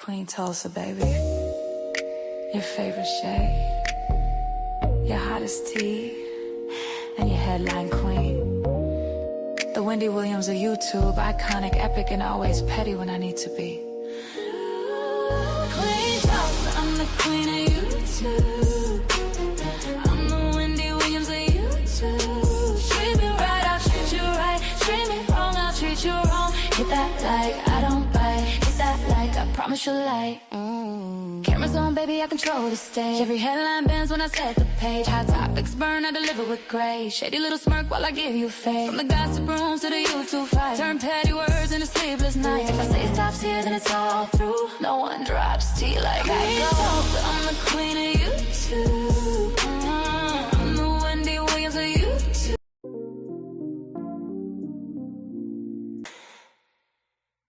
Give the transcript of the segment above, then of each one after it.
Queen Tulsa, baby. Your favorite shade, your hottest tea, and your headline queen. The Wendy Williams of YouTube, iconic, epic, and always petty when I need to be. Queen Tulsa, I'm the queen of YouTube. I'm the Wendy Williams of YouTube. Treat me right, I'll treat you right. Treat me wrong, I'll treat you wrong. Hit that like, I don't bite. Hit that like, I promise you'll like. Cameras on, baby, I control the stage. Every headline bends when I set the page. Hot topics burn, I deliver with grace. Shady little smirk while I give you faith. From the gossip rooms to the YouTube fight, turn petty words into sleepless nights. If I say it stops here, then it's all through. No one drops tea like I go. I'm the queen of YouTube. I'm the Wendy Williams of YouTube.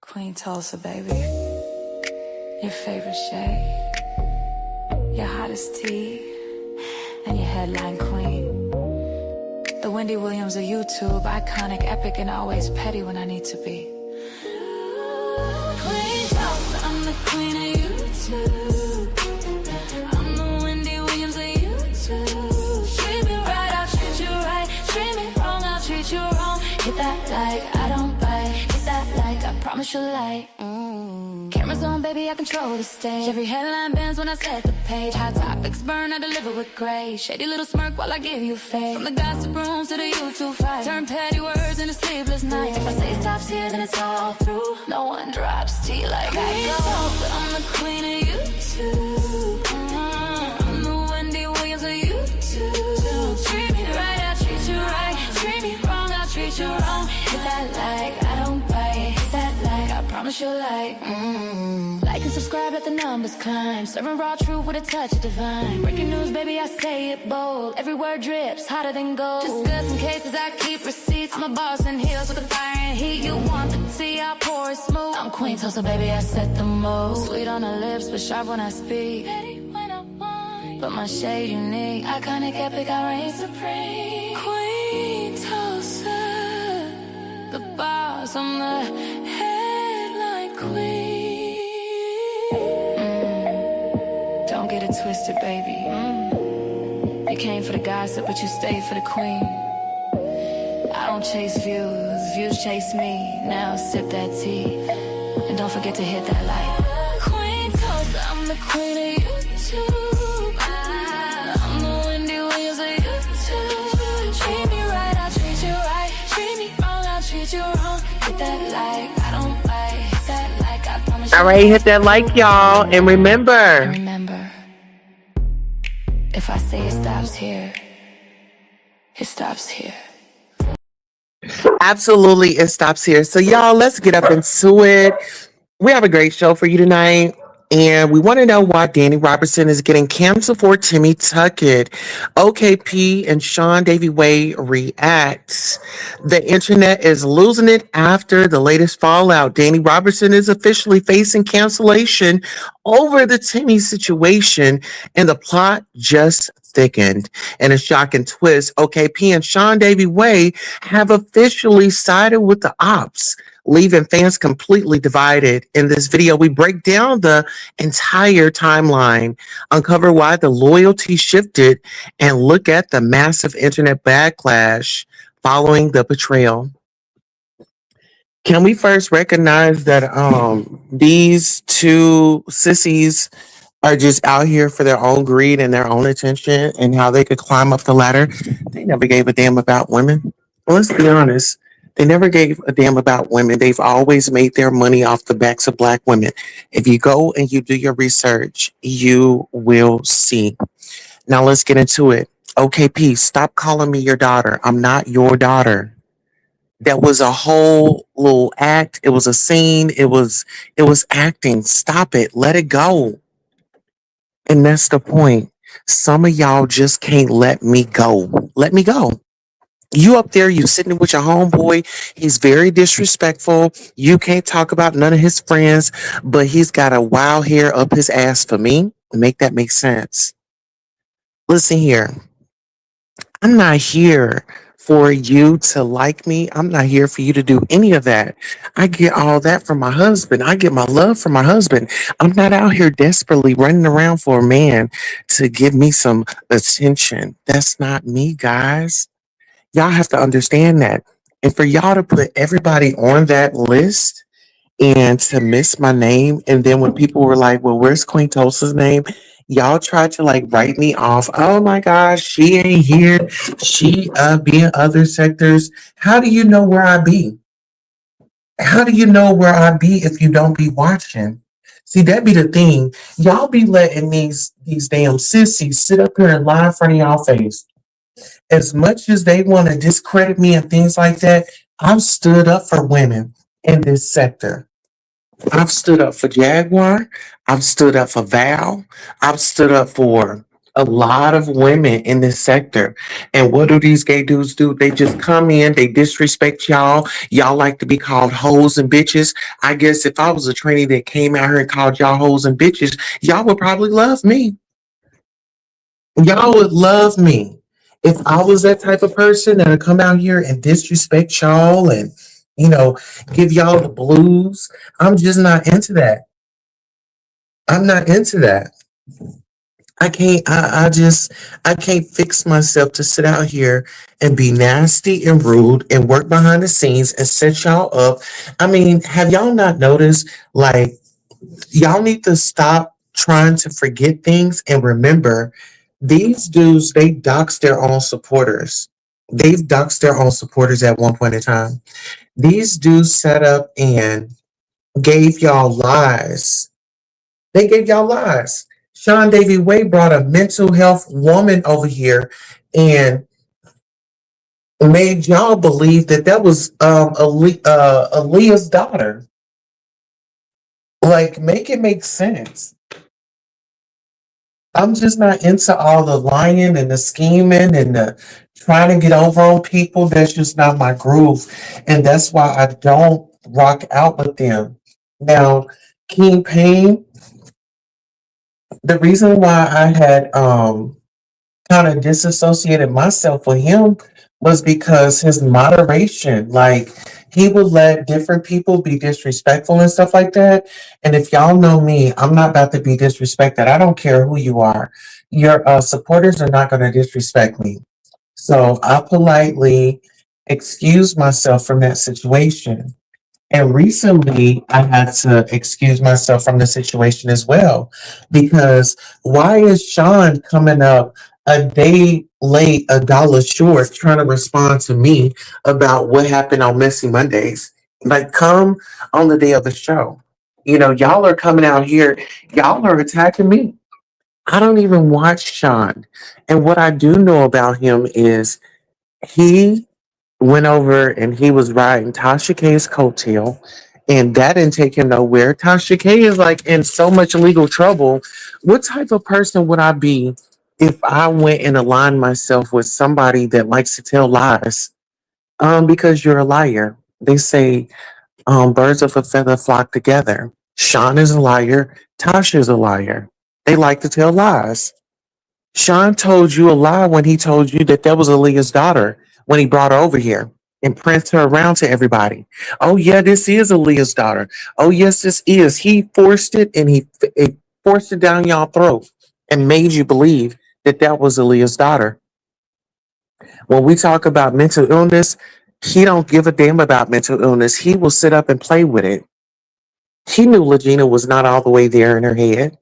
Queen Tulsa, baby. Your favorite shade, your hottest tea, and your headline queen. The Wendy Williams of YouTube, iconic, epic, and always petty when I need to be. Queen Tulsa, I'm the queen of YouTube. I'm the Wendy Williams of YouTube. Treat me right, I'll treat you right. Treat me wrong, I'll treat you wrong. Hit that like, I don't bite. Hit that like, I promise you'll like. Cameras on, baby, I control the stage. Every headline bends when I set the page. Hot topics burn, I deliver with grace. Shady little smirk while I give you faith. From the gossip rooms to the YouTube fight, turn petty words into sleepless nights. If I say it stops here, then it's all through. No one drops tea like I go. I'm the queen of YouTube. I'm the Wendy Williams of YouTube. Treat me right, I'll treat you right. Treat me wrong, I'll treat you wrong. Hit that like, I don't bite. Hit that like, I promise you'll like. Like and subscribe, let the numbers climb. Serving raw truth with a touch of divine. Breaking news, baby, I say it bold. Every word drips, hotter than gold. Discussing cases, I keep receipts. I'm a boss in heels with the fire and heat. You want the tea, I pour it smooth. I'm Queen Tulsa, baby, I set the mood. Sweet on the lips, but sharp when I speak. Petty when I whine, but my shade unique. Iconic, epic, I reign supreme. Queen Tulsa, the boss, I'm the headline queen. Don't get it twisted, baby. You came for the gossip, but you stayed for the queen. I don't chase views, views chase me. Now sip that tea, and don't forget to hit that like. Queen Tulsa, I'm the queen of YouTube. I'm the Wendy Williams of YouTube. Treat me right, I'll treat you right. Treat me wrong, I'll treat you wrong. Hit that like, I don't bite. Hit that like, I promise you. All right, hit that like, y'all, and remember. If I say it stops here, it stops here. Absolutely, it stops here. So, y'all, let's get up into it. We have a great show for you tonight. And we want to know why Dani Robertson is getting canceled for Timmie Tuckett. OKP and Sean Davy Way reacts. The internet is losing it after the latest fallout. Dani Robertson is officially facing cancellation over the Timmie situation, and the plot just thickened. In a shocking twist, OKP and Sean Davy Way have officially sided with the opps, leaving fans completely divided. In this video, we break down the entire timeline, uncover why the loyalty shifted, and look at the massive internet backlash following the betrayal. Can we first recognize that these two sissies are just out here for their own greed and their own attention and how they could climb up the ladder? They never gave a damn about women. Well, let's be honest. They never gave a damn about women. They've always made their money off the backs of Black women. If you go and you do your research, you will see. Now let's get into it. OKP, stop calling me your daughter. I'm not your daughter. That was a whole little act. It was a scene. It was acting. Stop it. Let it go. And that's the point. Some of y'all just can't let me go. Let me go. You up there, you sitting with your homeboy. He's very disrespectful. You can't talk about none of his friends, but he's got a wild hair up his ass for me. Make that make sense. Listen here. I'm not here for you to like me. I'm not here for you to do any of that. I get all that from my husband. I get my love from my husband. I'm not out here desperately running around for a man to give me some attention. That's not me, guys. Y'all have to understand that. And for y'all to put everybody on that list and to miss my name, and then when people were like, well, where's Queen Tulsa's name? Y'all tried to like write me off. Oh my gosh, she ain't here. She be in other sectors. How do you know where I be? How do you know where I be if you don't be watching? See, that be the thing. Y'all be letting these damn sissies sit up here and lie in front of y'all face. As much as they want to discredit me and things like that, I've stood up for women in this sector. I've stood up for Jaguar. I've stood up for Val. I've stood up for a lot of women in this sector. And what do these gay dudes do? They just come in, they disrespect y'all. Y'all like to be called hoes and bitches. I guess if I was a trainee that came out here and called y'all hoes and bitches, y'all would probably love me. Y'all would love me. If I was that type of person that would come out here and disrespect y'all and, you know, give y'all the blues, I'm just not into that. I'm not into that. I can't fix myself to sit out here and be nasty and rude and work behind the scenes and set y'all up. I mean, have y'all not noticed, like, y'all need to stop trying to forget things and remember these dudes, they dox their own supporters. They've doxed their own supporters at one point in time. These dudes set up and gave y'all lies. They gave y'all lies. Sean Davy Way brought a mental health woman over here and made y'all believe that that was Aaliyah's daughter. Like, make it make sense. I'm just not into all the lying and the scheming and the trying to get over on people. That's just not my groove. And that's why I don't rock out with them. Now, King Payne, the reason why I had kind of disassociated myself with him was because his moderation, like he would let different people be disrespectful and stuff like that. And if y'all know me, I'm not about to be disrespected. I don't care who you are. Your supporters are not going to disrespect me. So I politely excused myself from that situation. And recently, I had to excuse myself from the situation as well. Because why is Sean coming up a day late, a dollar short, trying to respond to me about what happened on Messy Mondays? Like, come on the day of the show. You know, y'all are coming out here, y'all are attacking me. I don't even watch Sean. And what I do know about him is he went over and he was riding Tasha K's coattail, and that didn't take him nowhere. Tasha K is like in so much legal trouble. What type of person would I be if I went and aligned myself with somebody that likes to tell lies? Because you're a liar. They say birds of a feather flock together. Sean is a liar. Tasha is a liar. They like to tell lies. Sean told you a lie when he told you that was Aaliyah's daughter when he brought her over here and pranced her around to everybody. Oh, yeah, this is Aaliyah's daughter. Oh, yes, this is. He forced it and he forced it down y'all throat and made you believe that was Aaliyah's daughter. When we talk about mental illness, he don't give a damn about mental illness. He will sit up and play with it. He knew Legina was not all the way there in her head.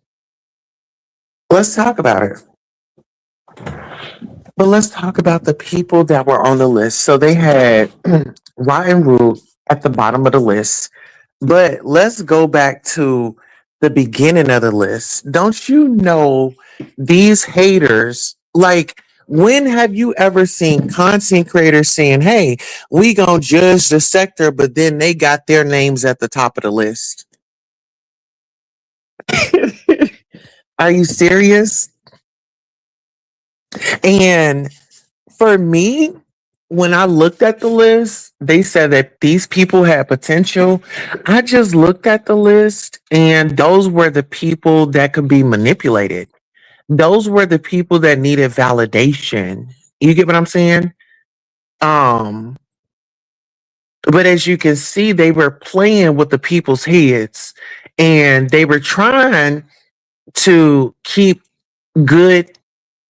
Let's talk about it. But let's talk about the people that were on the list. So they had Ryan Root at the bottom of the list. But let's go back to the beginning of the list. Don't you know these haters? Like, when have you ever seen content creators saying, hey, we gonna judge the sector, but then they got their names at the top of the list? Are you serious? And for me, when I looked at the list, they said that these people had potential. I just looked at the list, and those were the people that could be manipulated. Those were the people that needed validation. You get what I'm saying? Um, but as you can see, they were playing with the people's heads and they were trying to keep good,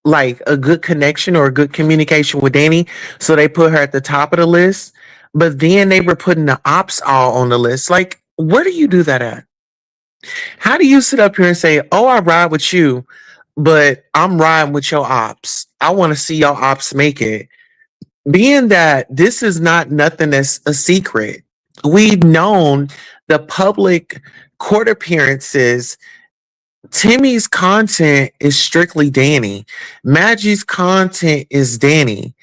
like a good connection or a good communication with Dani. So they put her at the top of the list. But then they were putting the ops all on the list. Like, where do you do that at? How do you sit up here and say, "Oh, I ride with you, but I'm riding with your ops. I want to see your ops make it." Being that this is not nothing that's a secret. We've known the public court appearances. Timmie's content is strictly Dani. Maggie's content is Dani.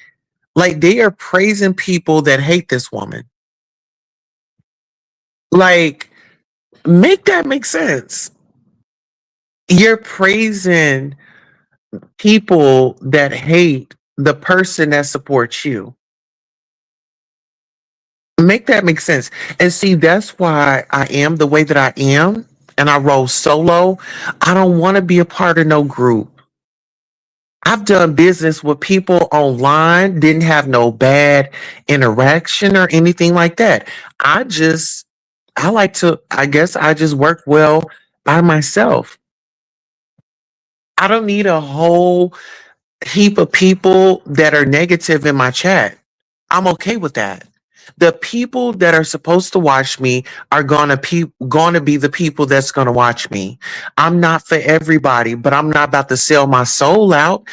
Like they are praising people that hate this woman. Like, make that make sense. You're praising people that hate the person that supports you. Make that make sense. And see, that's why I am the way that I am and I roll solo. I don't want to be a part of no group. I've done business with people online, didn't have no bad interaction or anything like that. I just, I like to, I guess I just work well by myself. I don't need a whole heap of people that are negative in my chat. I'm okay with that. The people that are supposed to watch me are gonna be the people that's gonna watch me. I'm not for everybody, but I'm not about to sell my soul out.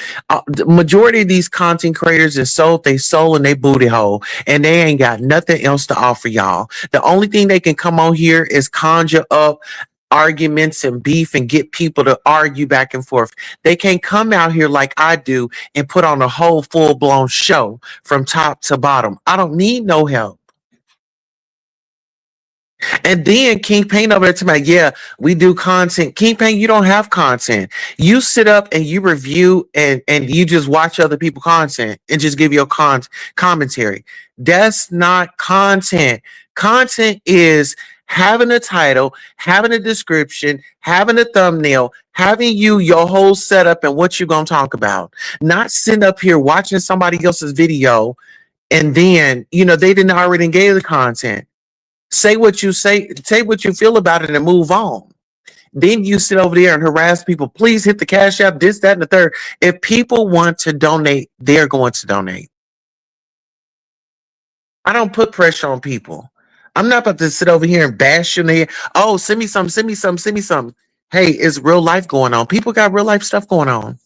The majority of these content creators is sold they soul and they booty hole, and they ain't got nothing else to offer y'all. The only thing they can come on here is conjure up arguments and beef and get people to argue back and forth. They can't come out here like I do and put on a whole full blown show from top to bottom. I don't need no help. And then King Pain over there to me, like, yeah, we do content. King Pain, you don't have content. You sit up and you review and you just watch other people content and just give your commentary. That's not content. Content is having a title, having a description, having a thumbnail, having your whole setup and what you're gonna talk about. Not sitting up here watching somebody else's video and then they didn't already engage the content. Say what you feel about it and move on. Then you sit over there and harass people. Please hit the cash app, this, that, and the third. If people want to donate, they're going to donate. I don't put pressure on people. I'm not about to sit over here and bash you in the head. Oh, send me some, send me some, send me some. Hey, it's real life going on. People got real life stuff going on.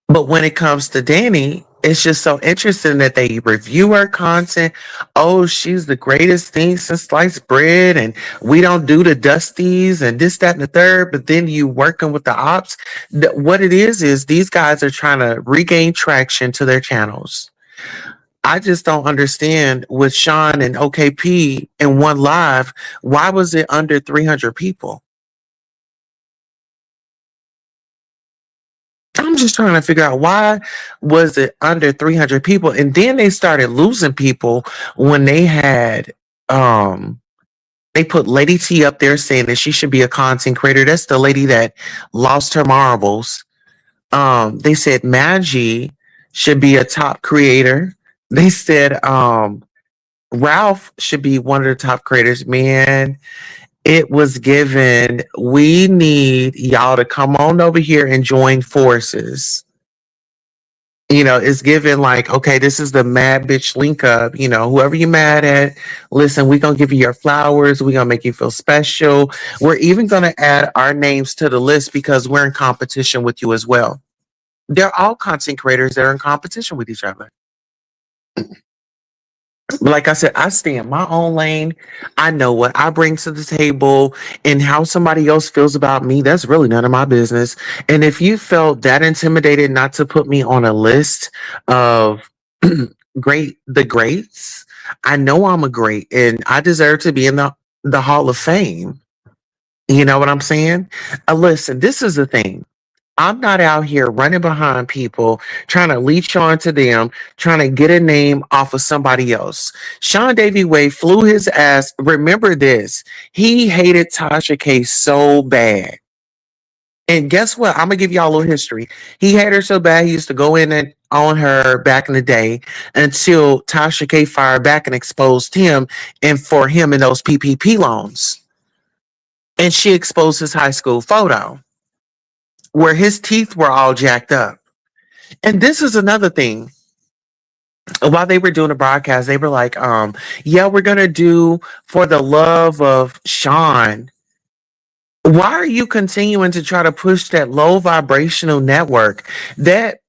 But when it comes to Dani, it's just so interesting that they review her content. Oh, she's the greatest thing since sliced bread, and we don't do the dusties and this, that, and the third. But then you working with the ops. What it is these guys are trying to regain traction to their channels. I just don't understand with Sean and OKP in one live, why was it under 300 people? I'm just trying to figure out why was it under 300 people, and then they started losing people when they had they put Lady T up there saying that she should be a content creator. That's the lady that lost her marbles. They said Maggie should be a top creator. They said Ralph should be one of the top creators. Man, it was given, we need y'all to come on over here and join forces. It's given like, okay, this is the mad bitch link up. Whoever you mad at, listen, we're gonna give you your flowers, we're gonna make you feel special. We're even gonna add our names to the list because we're in competition with you as well. They're all content creators that are in competition with each other. Like I said, I stay in my own lane. I know what I bring to the table, and how somebody else feels about me, that's really none of my business. And if you felt that intimidated not to put me on a list of the greats, I know I'm a great and I deserve to be in the Hall of Fame. You know what I'm saying? Listen, this is the thing. I'm not out here running behind people, trying to leech onto them, trying to get a name off of somebody else. Sean Davy Way flew his ass. Remember this. He hated Tasha K so bad. And guess what? I'm gonna give y'all a little history. He hated her so bad he used to go in and on her back in the day until Tasha K fired back and exposed him and for him in those PPP loans. And she exposed his high school photo where his teeth were all jacked up. And this is another thing. While they were doing the broadcast, they were like, yeah, we're gonna do for the love of Sean. Why are you continuing to try to push that low vibrational network? That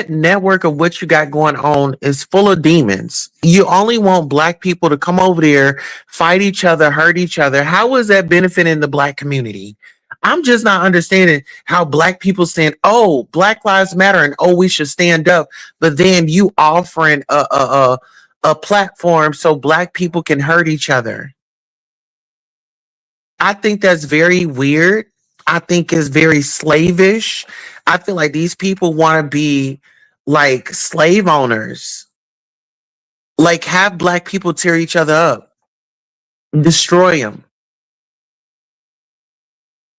network of what you got going on is full of demons. You only want black people to come over there, fight each other, hurt each other. How is that benefiting the black community? I'm just not understanding how black people saying, "Oh, Black Lives Matter," and "Oh, we should stand up," but then you offering a platform so black people can hurt each other. I think that's very weird. I think it's very slavish. I feel like these people want to be like slave owners, like have black people tear each other up, destroy them.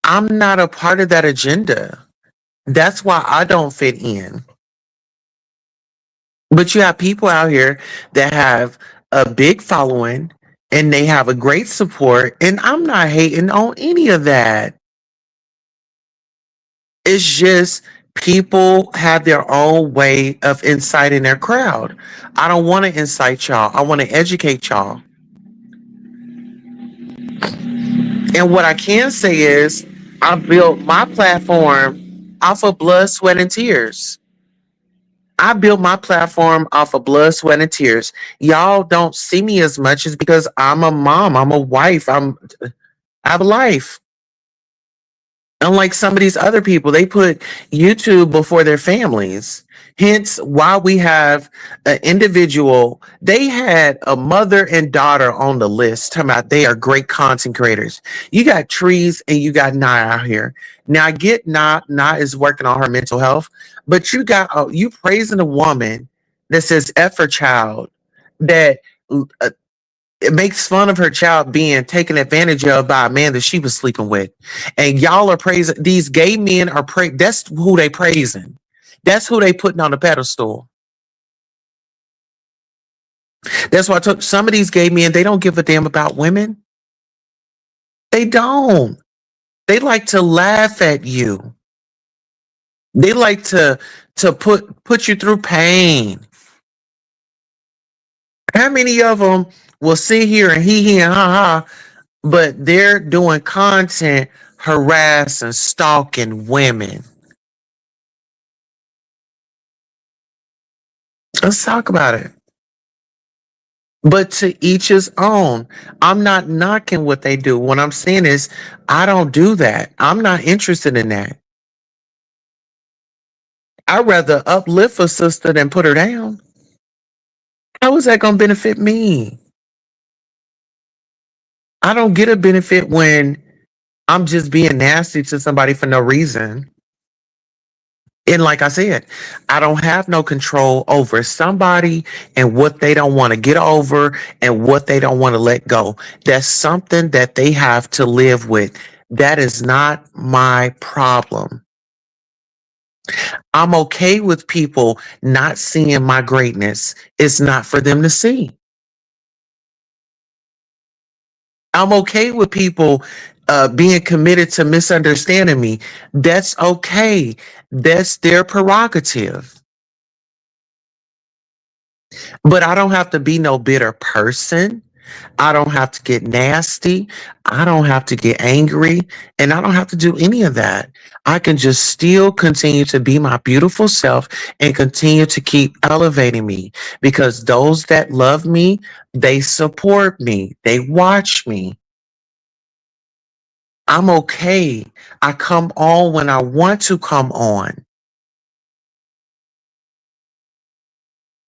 I'm not a part of that agenda. That's why I don't fit in. But you have people out here that have a big following and they have a great support, and I'm not hating on any of that. It's just people have their own way of inciting their crowd. I don't want to incite y'all. I want to educate y'all. And what I can say is I built my platform off of blood, sweat, and tears. I built my platform off of blood, sweat, and tears. Y'all don't see me as much as because I'm a mom, I'm a wife, I have a life. Unlike some of these other people, they put YouTube before their families. Hence, why we have an individual, they had a mother and daughter on the list talking about they are great content creators. You got Trees and you got Nye out here. Now, I get Nye is working on her mental health, but you got you praising a woman that says F her child, that it makes fun of her child being taken advantage of by a man that she was sleeping with. And y'all are praising these gay men are that's who they praising. That's who they putting on the pedestal. That's why I took some of these gay men, they don't give a damn about women. They don't. They like to laugh at you. They like to put you through pain. How many of them will sit here and he and ha ha, but they're doing content harassing, stalking women? Let's talk about it. But to each his own. I'm not knocking what they do. What I'm saying is, I don't do that. I'm not interested in that. I'd rather uplift a sister than put her down. How is that going to benefit me? I don't get a benefit when I'm just being nasty to somebody for no reason. And like I said, I don't have no control over somebody and what they don't want to get over and what they don't want to let go. That's something that they have to live with. That is not my problem. I'm okay with people not seeing my greatness. It's not for them to see. I'm okay with people being committed to misunderstanding me. That's okay. That's their prerogative. But I don't have to be no bitter person. I don't have to get nasty. I don't have to get angry. And I don't have to do any of that. I can just still continue to be my beautiful self and continue to keep elevating me because those that love me, they support me, they watch me. I'm okay. I come on when I want to come on.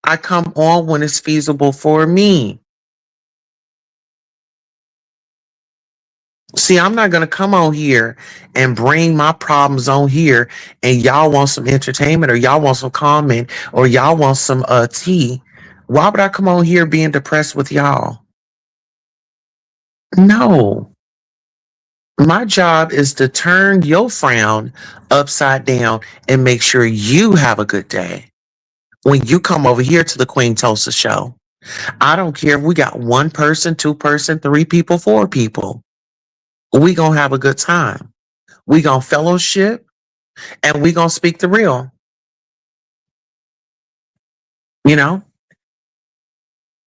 I come on when it's feasible for me. See, I'm not going to come on here and bring my problems on here and y'all want some entertainment or y'all want some comment or y'all want some tea. Why would I come on here being depressed with y'all? No. My job is to turn your frown upside down and make sure you have a good day when you come over here to the Queen Tulsa show. I don't care if we got one person, two person, three people, four people. We gonna have a good time. We gonna fellowship and we gonna speak the real. You know,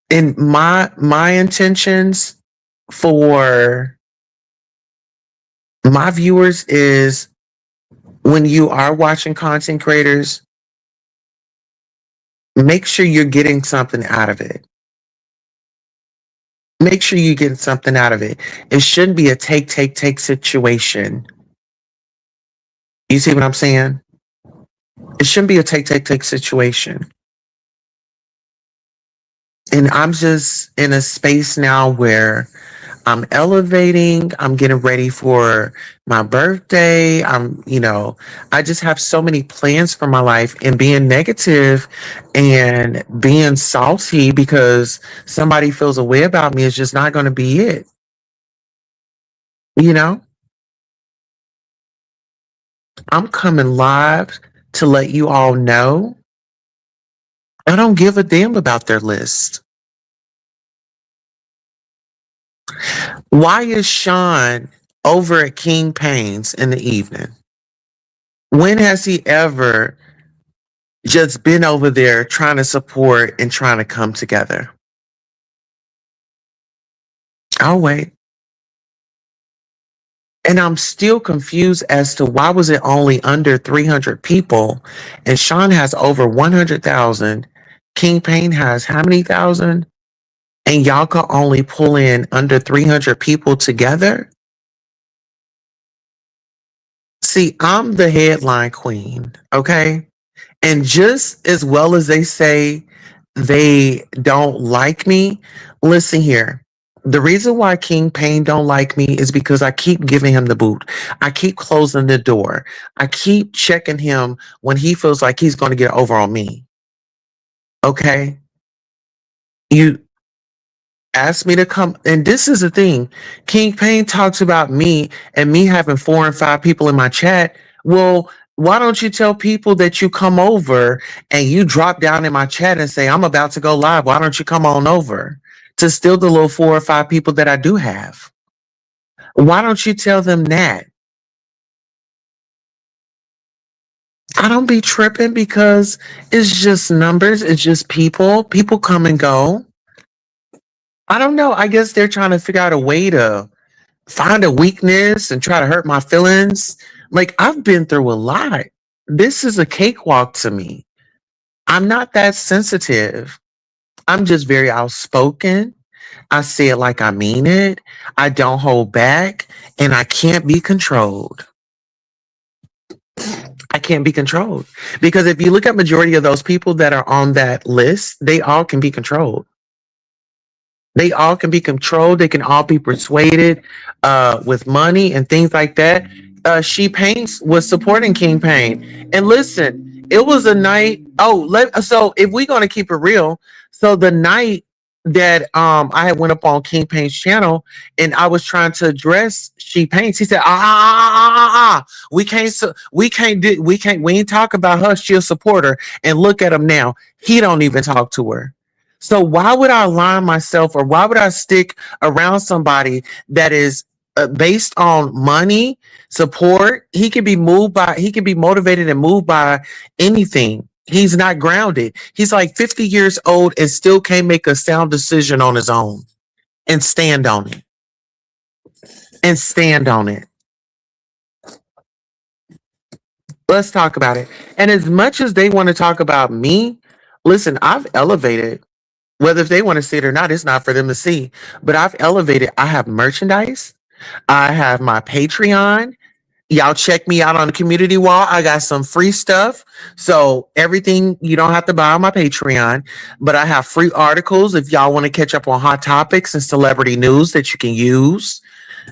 and my intentions for my viewers is when you are watching content creators, make sure you're getting something out of it. Make sure you get something out of it. It shouldn't be a take situation. You see what I'm saying? It shouldn't be a take situation. And I'm just in a space now where I'm elevating, I'm getting ready for my birthday. I just have so many plans for my life, and being negative and being salty because somebody feels a way about me is just not going to be it. You know, I'm coming live to let you all know I don't give a damn about their list. Why is Sean over at King Payne's in the evening? When has he ever just been over there trying to support and trying to come together? I'll wait. And I'm still confused as to why was it only under 300 people and Sean has over 100,000. King Payne has how many thousand? And y'all can only pull in under 300 people together? See, I'm the headline queen, okay? And just as well as they say they don't like me, listen here. The reason why King Payne don't like me is because I keep giving him the boot. I keep closing the door. I keep checking him when he feels like he's going to get over on me. Okay? You asked me to come, and this is the thing. King Payne talks about me and me having 4 and 5 people in my chat. Well, why don't you tell people that you come over and you drop down in my chat and say, I'm about to go live. Why don't you come on over to still the little 4 or 5 people that I do have? Why don't you tell them that? I don't be tripping because it's just numbers. It's just people. People come and go. I don't know. I guess they're trying to figure out a way to find a weakness and try to hurt my feelings. Like, I've been through a lot. This is a cakewalk to me. I'm not that sensitive. I'm just very outspoken. I say it like I mean it. I don't hold back, and I can't be controlled. I can't be controlled because if you look at majority of those people that are on that list, they all can be controlled. They all can be controlled. They can all be persuaded with money and things like that. She Paints was supporting King Payne. And listen, it was a night. So if we're gonna keep it real, so the night that I had went up on King Payne's channel and I was trying to address She Paints, he said, we ain't talk about her, she'll support her. And look at him now. He don't even talk to her. So why would I align myself or why would I stick around somebody that is based on money, support? He can be motivated and moved by anything. He's not grounded. He's like 50 years old and still can't make a sound decision on his own and stand on it. And stand on it. Let's talk about it. And as much as they want to talk about me, listen, I've elevated. Whether if they want to see it or not, it's not for them to see. But I've elevated. I have merchandise. I have my Patreon. Y'all check me out on the community wall. I got some free stuff. So everything you don't have to buy on my Patreon. But I have free articles if y'all want to catch up on hot topics and celebrity news that you can use.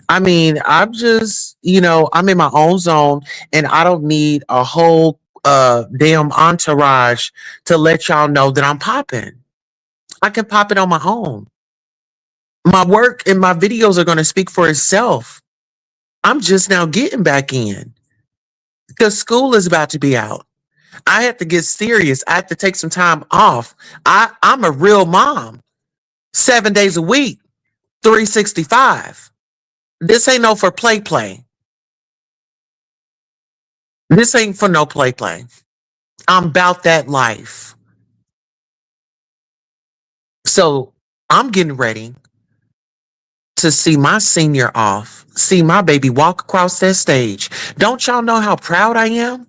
I mean, I'm just, I'm in my own zone and I don't need a whole damn entourage to let y'all know that I'm popping. I can pop it on my own. My work and my videos are going to speak for itself. I'm just now getting back in because school is about to be out. I have to get serious. I have to take some time off. I'm a real mom, 7 days a week, 365. This ain't no for play. This ain't for no play. I'm about that life. So I'm getting ready to see my senior off, see my baby walk across that stage. Don't y'all know how proud I am?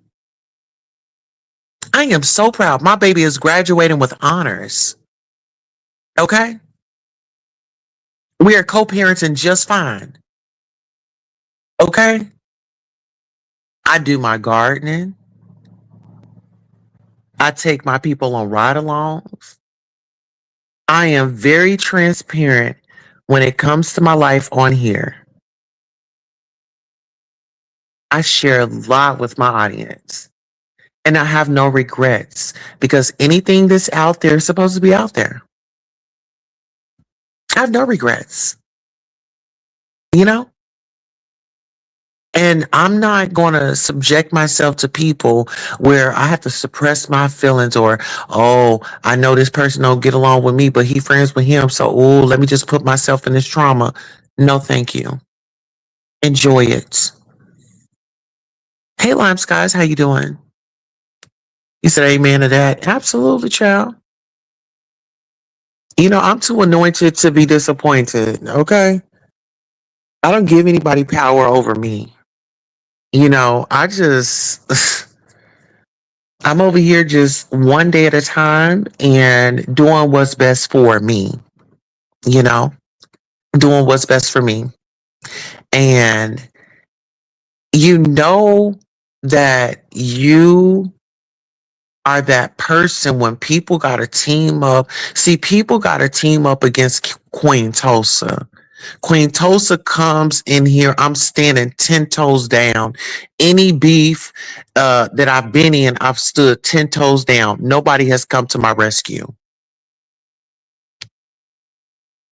I am so proud. My baby is graduating with honors. Okay? We are co-parenting just fine. Okay? I do my gardening. I take my people on ride-alongs. I am very transparent when it comes to my life on here. I share a lot with my audience. And I have no regrets because anything that's out there is supposed to be out there. I have no regrets, you know? And I'm not going to subject myself to people where I have to suppress my feelings or, oh, I know this person don't get along with me, but he friends with him. So, oh, let me just put myself in this trauma. No, thank you. Enjoy it. Hey, Lime Skies, how you doing? You said amen to that. Absolutely, child. You know, I'm too anointed to be disappointed. Okay. I don't give anybody power over me. You know, I'm over here just one day at a time and doing what's best for me, you know, doing what's best for me. And you know that you are that person when people got to team up. See, people got to team up against Queen Tulsa. Queen Tulsa comes in here. I'm standing 10 toes down. Any beef that I've been in, I've stood 10 toes down. Nobody has come to my rescue.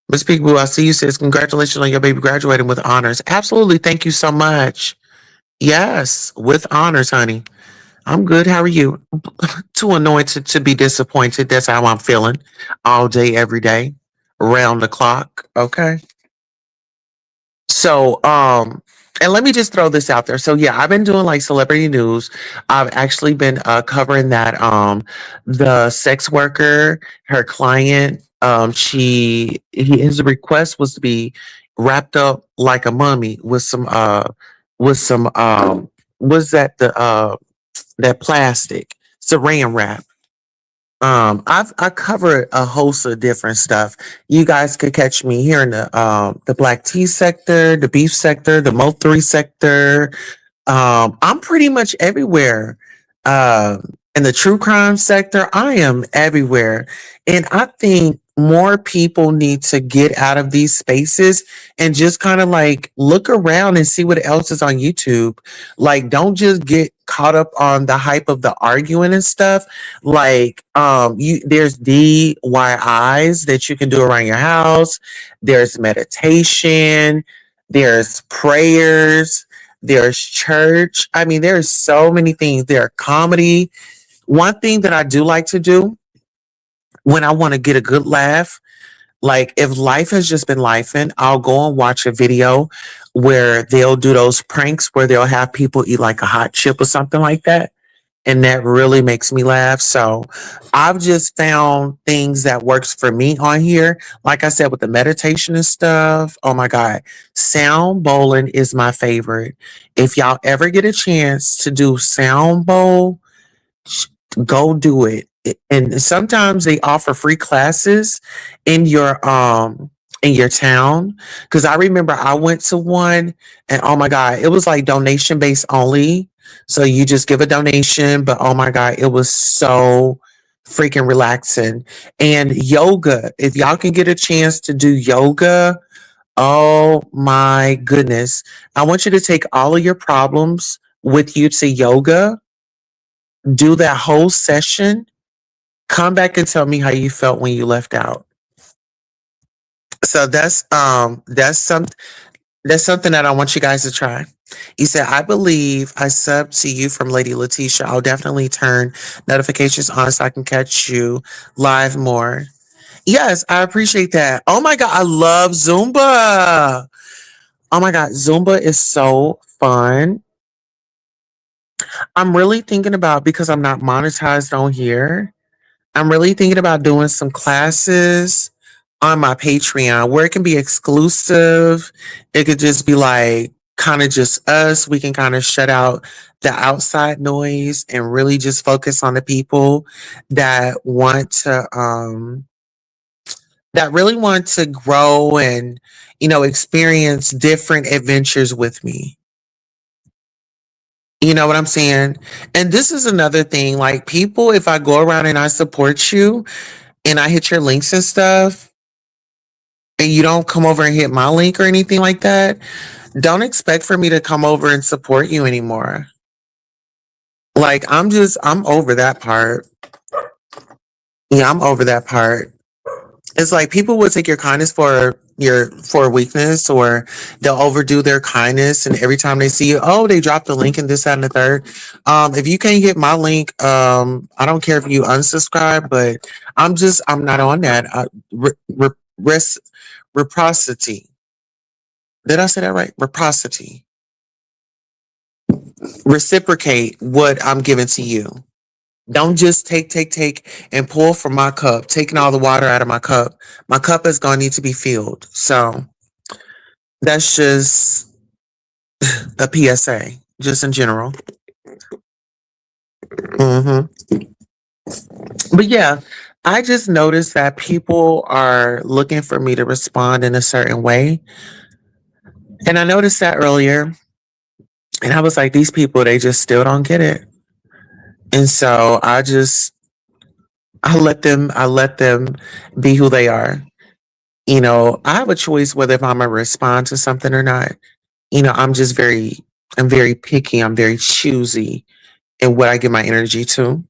Miss Peekaboo, I see you says, congratulations on your baby graduating with honors. Absolutely. Thank you so much. Yes, with honors, honey. I'm good. How are you? Too anointed to be disappointed. That's how I'm feeling all day, every day, round the clock. Okay. So, and let me just throw this out there. So yeah, I've been doing like celebrity news. I've actually been covering that the sex worker, her client, his request was to be wrapped up like a mummy with some was that the that plastic saran wrap. I cover a host of different stuff. You guys could catch me here in the black tea sector, the beef sector, the Mo3 sector. I'm pretty much everywhere. In the true crime sector, I am everywhere. And I think more people need to get out of these spaces and just kind of like look around and see what else is on YouTube. Like, don't just get caught up on the hype of the arguing and stuff. Like, there's DIYs that you can do around your house. There's meditation. There's prayers. There's church. I mean, there's so many things. There comedy. One thing that I do like to do when I want to get a good laugh, like if life has just been lifing, I'll go and watch a video where they'll do those pranks where they'll have people eat like a hot chip or something like that. And that really makes me laugh. So I've just found things that works for me on here. Like I said, with the meditation and stuff. Oh my God. Sound bowling is my favorite. If y'all ever get a chance to do sound bowl, go do it. And sometimes they offer free classes in your town. Cause I remember I went to one and oh my God, it was like donation based only. So you just give a donation, but oh my God, it was so freaking relaxing. And yoga, if y'all can get a chance to do yoga, oh my goodness. I want you to take all of your problems with you to yoga, do that whole session, come back and tell me how you felt when you left out. So that's some. That's something that I want you guys to try. You said, I believe I subbed to you from Lady Letitia. I'll definitely turn notifications on so I can catch you live more. Yes, I appreciate that. Oh my God, I love Zumba. Oh my God, Zumba is so fun. I'm really thinking about, because I'm not monetized on here, I'm really thinking about doing some classes on my Patreon where it can be exclusive. It could just be like kind of just us. We can kind of shut out the outside noise and really just focus on the people that want to that really want to grow and experience different adventures with me. You know what I'm saying? And this is another thing, like people, if I go around and I support you and I hit your links and stuff, and you don't come over and hit my link or anything like that, don't expect for me to come over and support you anymore. Like I'm over that part. Yeah, I'm over that part. It's like people will take your kindness for a weakness, or they'll overdo their kindness, and every time they see you, oh, they dropped the link and this, that, and the third. If you can't hit my link, I don't care if you unsubscribe, but I'm not on that. Reciprocity. Did I say that right? Reciprocity. Reciprocate what I'm giving to you. Don't just take, and pull from my cup, taking all the water out of my cup. My cup is going to need to be filled. So that's just a PSA, just in general. hmm But yeah, I just noticed that people are looking for me to respond in a certain way. And I noticed that earlier. And I was like, these people, they just still don't get it. And so I let them be who they are. I have a choice whether if I'm gonna respond to something or not. I'm very picky, I'm very choosy in what I give my energy to.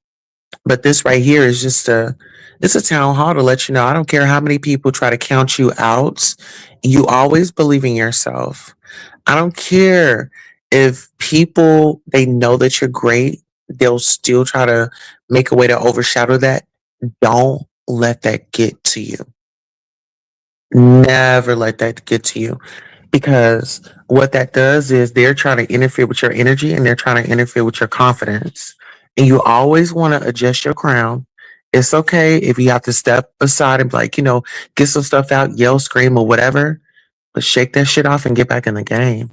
But this right here is it's a town hall to let you know I don't care how many people try to count you out. You always believe in yourself. I don't care if people they know that you're great, they'll still try to make a way to overshadow that. Don't let that get to you. Never let that get to you, because what that does is they're trying to interfere with your energy and they're trying to interfere with your confidence. And you always want to adjust your crown. It's okay if you have to step aside and like, get some stuff out, yell, scream, or whatever, but shake that shit off and get back in the game.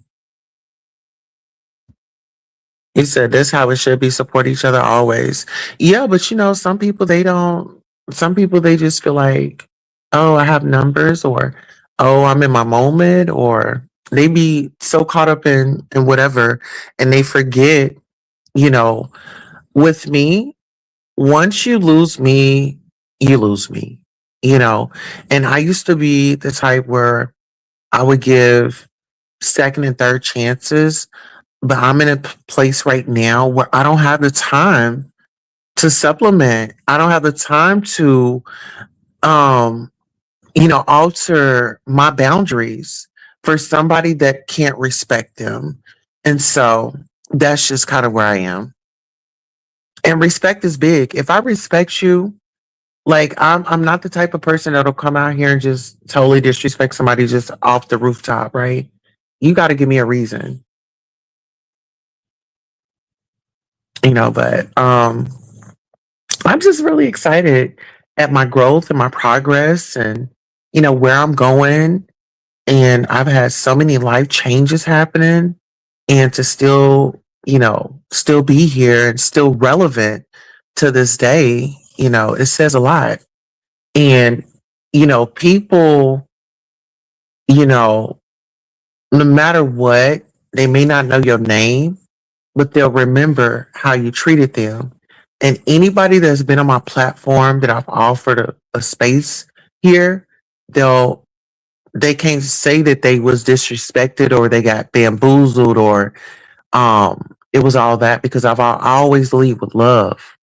He said that's how it should be. Support each other always. Yeah, but some people they don't. Some people they just feel like, oh, I have numbers, or oh, I'm in my moment, or they be so caught up in whatever, and they forget. You know, with me, once you lose me, you lose me. And I used to be the type where I would give second and third chances, but I'm in a place right now where I don't have the time to supplement. I don't have the time to, um, alter my boundaries for somebody that can't respect them. And so that's just kind of where I am. And respect is big. If I respect you, like I'm not the type of person that'll come out here and just totally disrespect somebody just off the rooftop, right? You got to give me a reason, but I'm just really excited at my growth and my progress and, where I'm going. And I've had so many life changes happening, and to still be here and still relevant to this day, it says a lot. And, people, you know, no matter what, they may not know your name, but they'll remember how you treated them. And anybody that's been on my platform that I've offered a space here, they'll they can't say that they was disrespected or they got bamboozled or it was all that, because I always lead with love.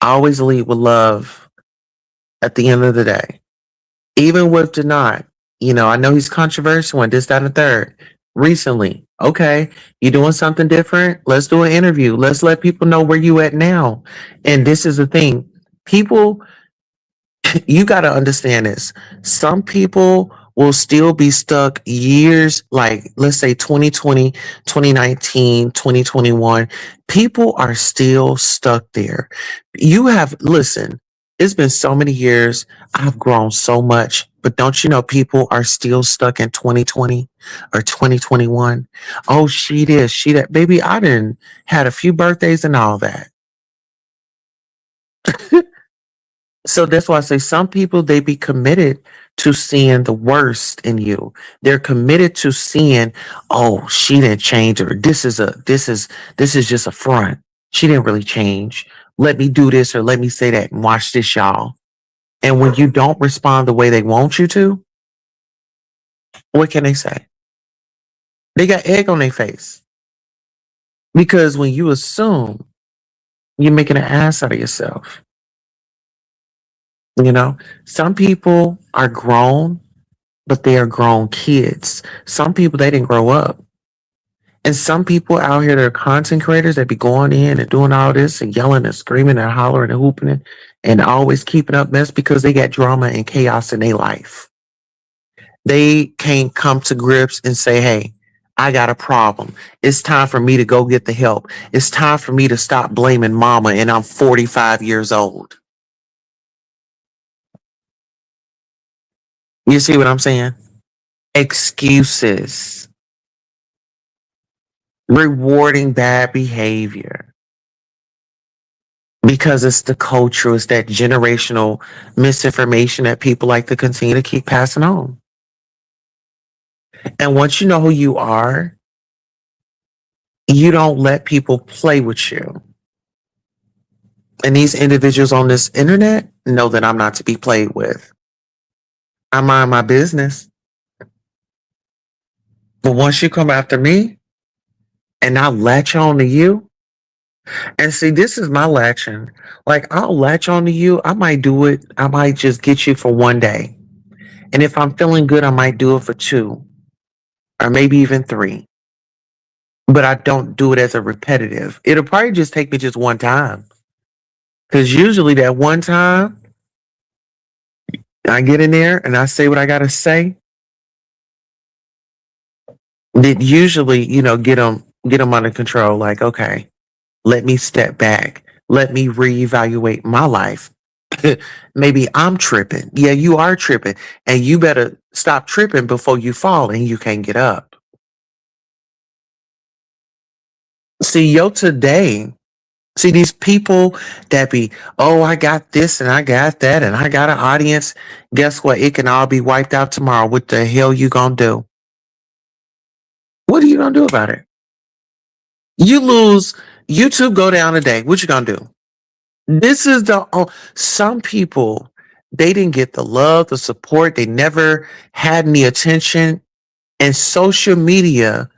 I always lead with love at the end of the day. Even with denied. I know he's controversial and this, that, and the third. Recently, okay, you doing something different? Let's do an interview. Let's let people know where you at now. And this is the thing. People, you got to understand this. Some people will still be stuck years, like let's say 2020, 2019, 2021. People are still stuck there. Listen, it's been so many years. I've grown so much, but don't you know people are still stuck in 2020 or 2021? Oh, she this, she that. Baby, I didn't had a few birthdays and all that. So that's why I say some people they be committed to seeing the worst in you. They're committed to seeing, oh, she didn't change, or this is just a front. She didn't really change. Let me do this or let me say that and watch this, y'all. And when you don't respond the way they want you to, what can they say? They got egg on their face. Because when you assume, you're making an ass out of yourself. Some people are grown, but they are grown kids. Some people they didn't grow up. And some people out here that are content creators that be going in and doing all this and yelling and screaming and hollering and hooping and always keeping up mess because they got drama and chaos in their life. They can't come to grips and say, hey, I got a problem. It's time for me to go get the help. It's time for me to stop blaming mama and I'm 45 years old. You see what I'm saying? Excuses. Rewarding bad behavior. Because it's the culture, it's that generational misinformation that people like to continue to keep passing on. And once you know who you are, you don't let people play with you. And these individuals on this internet know that I'm not to be played with. I mind my business. But once you come after me and I latch on to you, and see, this is my latching. Like, I'll latch on to you. I might do it. I might just get you for one day. And if I'm feeling good, I might do it for 2 or maybe even 3. But I don't do it as a repetitive. It'll probably just take me just one time. Because usually that one time, I get in there and I say what I got to say. That usually, get them under control. Like, okay, let me step back. Let me reevaluate my life. Maybe I'm tripping. Yeah, you are tripping. And you better stop tripping before you fall and you can't get up. See, these people that be, oh, I got this and I got that and I got an audience. Guess what? It can all be wiped out tomorrow. What the hell you gonna do? What are you gonna do about it? You lose, YouTube go down today. What you gonna do? This is some people, they didn't get the love, the support. They never had any attention. And social media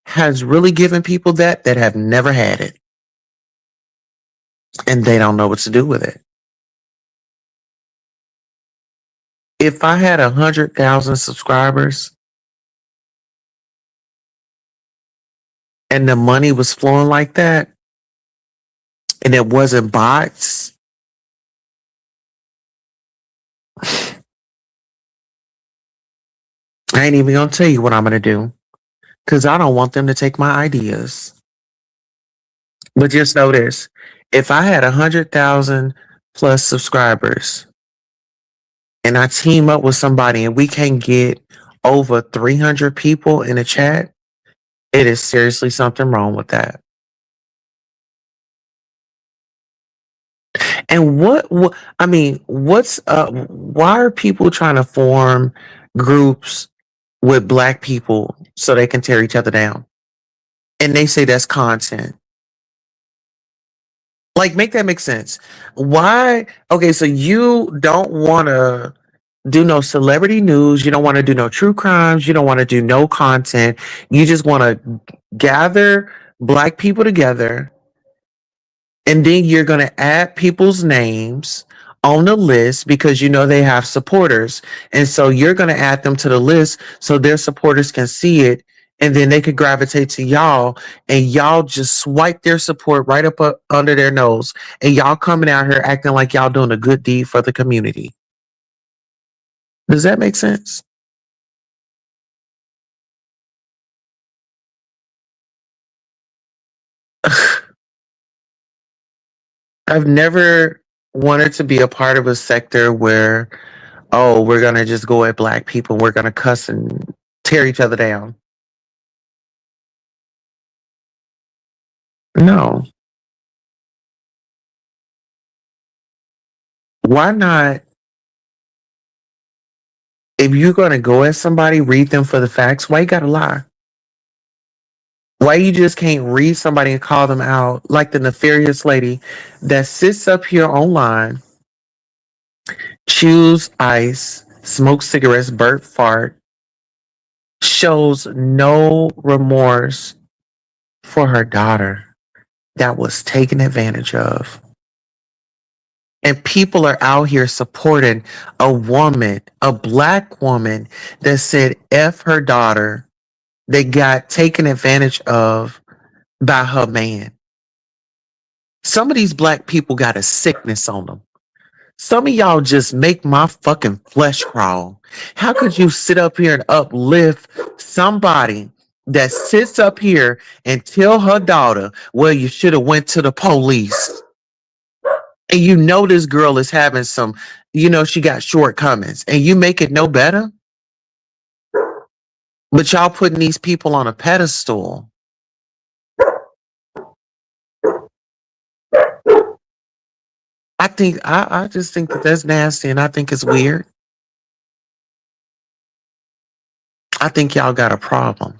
has really given people that have never had it. And they don't know what to do with it. If I had 100,000 subscribers and the money was flowing like that, and it wasn't bots, I ain't even gonna tell you what I'm gonna do because I don't want them to take my ideas. But just know this: if I had 100,000 plus subscribers, and I team up with somebody, and we can get over 300 people in a chat, it is seriously something wrong with that. And why are people trying to form groups with black people so they can tear each other down? And they say that's content. Like, make that make sense. Why? Okay, so you don't want to do no celebrity news. You don't want to do no true crimes. You don't want to do no content. You just want to gather black people together. And then you're going to add people's names on the list because you know they have supporters. And so you're going to add them to the list so their supporters can see it. And then they could gravitate to y'all and y'all just swipe their support right up under their nose. And y'all coming out here acting like y'all doing a good deed for the community. Does that make sense? I've never wanted to be a part of a sector where, oh, we're going to just go at black people. We're going to cuss and tear each other down. No. Why not? If you're going to go at somebody, read them for the facts. Why you got to lie? Why you just can't read somebody and call them out like the nefarious lady that sits up here online, chews ice, smokes cigarettes, burp fart, shows no remorse for her daughter that was taken advantage of. And people are out here supporting a woman, a black woman that said F her daughter that got taken advantage of by her man. Some of these black people got a sickness on them. Some of y'all just make my fucking flesh crawl. How could you sit up here and uplift somebody that sits up here and tell her daughter, well, you should have went to the police? And you know this girl is having some, she got shortcomings and you make it no better? But y'all putting these people on a pedestal. I just think that that's nasty and I think it's weird. I think y'all got a problem.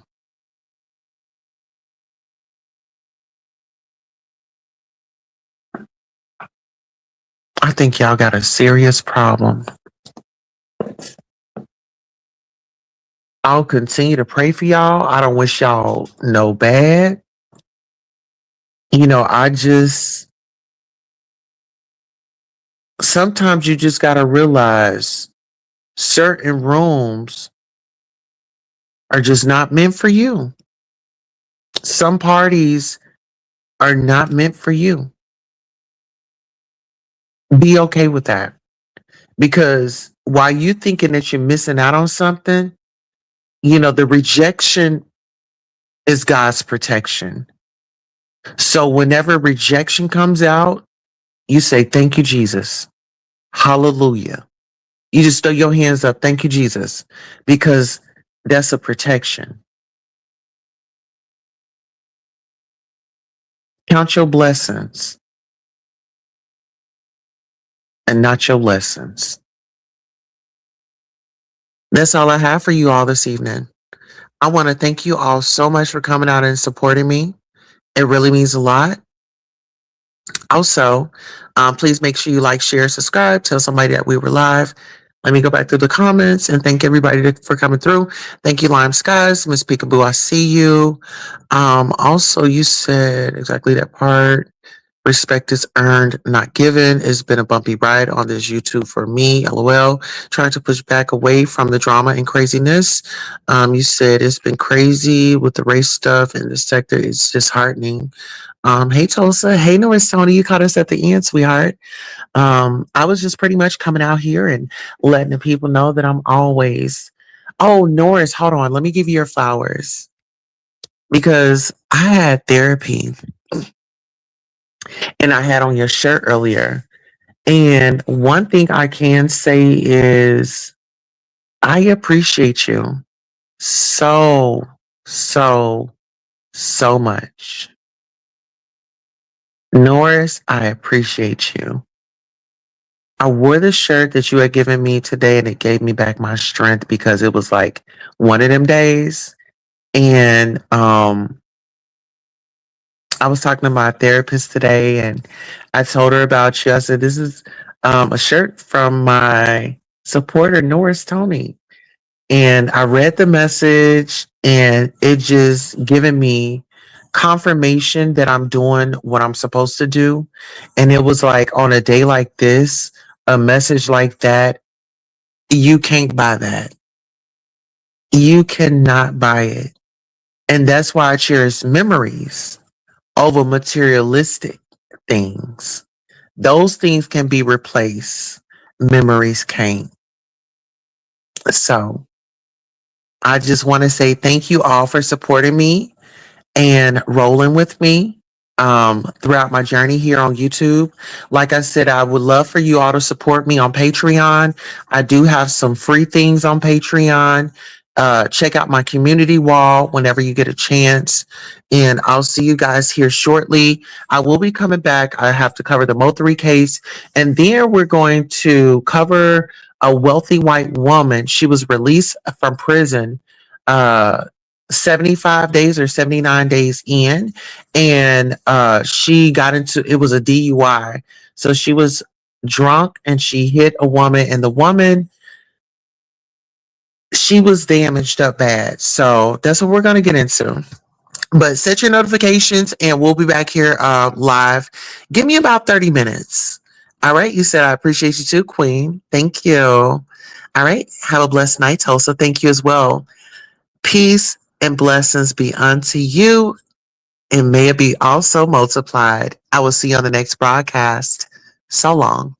I think y'all got a serious problem. I'll continue to pray for y'all. I don't wish y'all no bad. Sometimes you just got to realize certain rooms are just not meant for you. Some parties are not meant for you. Be okay with that. Because while you thinking that you're missing out on something, the rejection is God's protection. So whenever rejection comes out, you say, thank you, Jesus. Hallelujah. You just throw your hands up. Thank you, Jesus. Because that's a protection. Count your blessings and not your lessons. That's all I have for you all this evening. I want to thank you all so much for coming out and supporting me. It really means a lot. Also, please make sure you like, share, subscribe. Tell somebody that we were live. Let me go back through the comments and thank everybody for coming through. Thank you, Lime Skies. Miss Peekaboo, I see you. Also, you said exactly that part. Respect is earned, not given. It's been a bumpy ride on this YouTube for me, LOL. Trying to push back away from the drama and craziness. You said it's been crazy with the race stuff in the sector. It's disheartening. Hey, Tulsa. Hey, Norris Tony. You caught us at the end, sweetheart. I was just pretty much coming out here and letting the people know that I'm always. Oh, Norris, hold on. Let me give you your flowers. Because I had therapy and I had on your shirt earlier. And one thing I can say is I appreciate you so, so, so much. Norris, I appreciate you. I wore the shirt that you had given me today and it gave me back my strength because it was like one of them days. And I was talking to my therapist today and I told her about you. I said, this is a shirt from my supporter, Norris Tony. And I read the message and it just given me confirmation that I'm doing what I'm supposed to do. And it was like on a day like this, a message like that, you can't buy that. You cannot buy it. And that's why I cherish memories over materialistic things. Those things can be replaced. Memories can't. So I just want to say thank you all for supporting me and rolling with me throughout my journey here on YouTube. Like I said, I would love for you all to support me on Patreon. I do have some free things on Patreon. Check out my community wall whenever you get a chance. And I'll see you guys here shortly. I will be coming back. I have to cover the Mothery case. And then we're going to cover a wealthy white woman. She was released from prison 75 days or 79 days in, and she got into it was a DUI. So she was drunk and she hit a woman, and the woman, she was damaged up bad. So that's what we're going to get into. But set your notifications and we'll be back here live. Give me about 30 minutes. All right. You said I appreciate you too, Queen. Thank you. All right. Have a blessed night, Tulsa. Thank you as well. Peace and blessings be unto you, and may it be also multiplied. I will see you on the next broadcast. So long.